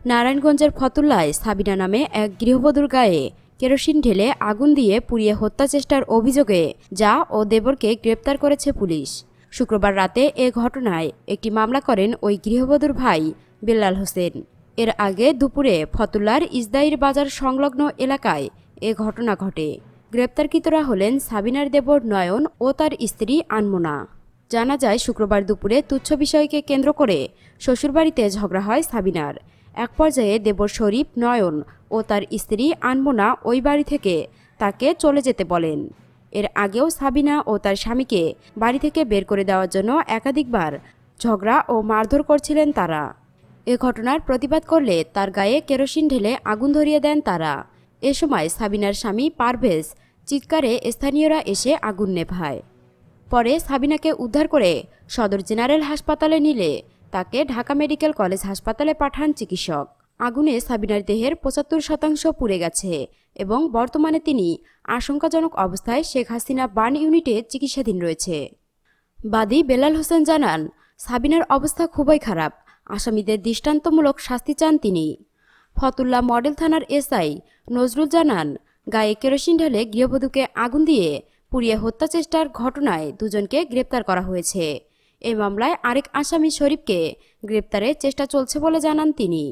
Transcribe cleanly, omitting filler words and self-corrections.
নারায়ণগঞ্জের ফতুল্লায় সাবিনা নামে এক গৃহবধূর গায়ে কেরোসিন ঢেলে আগুন দিয়ে পুড়িয়ে হত্যা চেষ্টার অভিযোগে যা ও দেবরকে গ্রেপ্তার করেছে পুলিশ। শুক্রবার রাতে এ ঘটনায় একটি মামলা করেন ওই গৃহবধূর ভাই বেল্লাল হোসেন। এর আগে দুপুরে ফতুল্লার ইসদাইর বাজার সংলগ্ন এলাকায় এ ঘটনা ঘটে। গ্রেপ্তারকৃতরা হলেন সাবিনার দেবর নয়ন ও তার স্ত্রী আনমোনা। জানা যায়, শুক্রবার দুপুরে তুচ্ছ বিষয়কে কেন্দ্র করে শ্বশুরবাড়িতে ঝগড়া হয় সাবিনার। এক পর্যায়ে দেবর শরীফ নয়ন ও তার স্ত্রী আনমোনা ওই বাড়ি থেকে তাকে চলে যেতে বলেন। এর আগেও সাবিনা ও তার স্বামীকে বাড়ি থেকে বের করে দেওয়ার জন্য একাধিকবার ঝগড়া ও মারধর করছিলেন তারা। এ ঘটনার প্রতিবাদ করলে তার গায়ে কেরোসিন ঢেলে আগুন ধরিয়ে দেন তারা। এ সময় সাবিনার স্বামী পারভেজ চিৎকারে স্থানীয়রা এসে আগুন নেভায়। পরে সাবিনাকে উদ্ধার করে সদর জেনারেল হাসপাতালে নিলে তাকে ঢাকা মেডিকেল কলেজ হাসপাতালে পাঠান চিকিৎসক। আগুনে সাবিনার দেহের ৭৫% পুড়ে গেছে এবং বর্তমানে তিনি আশঙ্কাজনক অবস্থায় শেখ হাসিনা বার্ন ইউনিটে চিকিৎসাধীন রয়েছে। বাদী বেলাল হোসেন জানান, সাবিনার অবস্থা খুবই খারাপ। আসামিদের দৃষ্টান্তমূলক শাস্তি চান তিনি। ফতুল্লা মডেল থানার এসআই নজরুল জানান, গায়ে কেরোসিন ঢেলে গৃহবধূকে আগুন দিয়ে পুড়িয়ে হত্যা চেষ্টার ঘটনায় দুজনকে গ্রেপ্তার করা হয়েছে। এই মামলায় আরেক আসামি শরীফকে গ্রেপ্তারের চেষ্টা চলছে বলে জানান তিনি।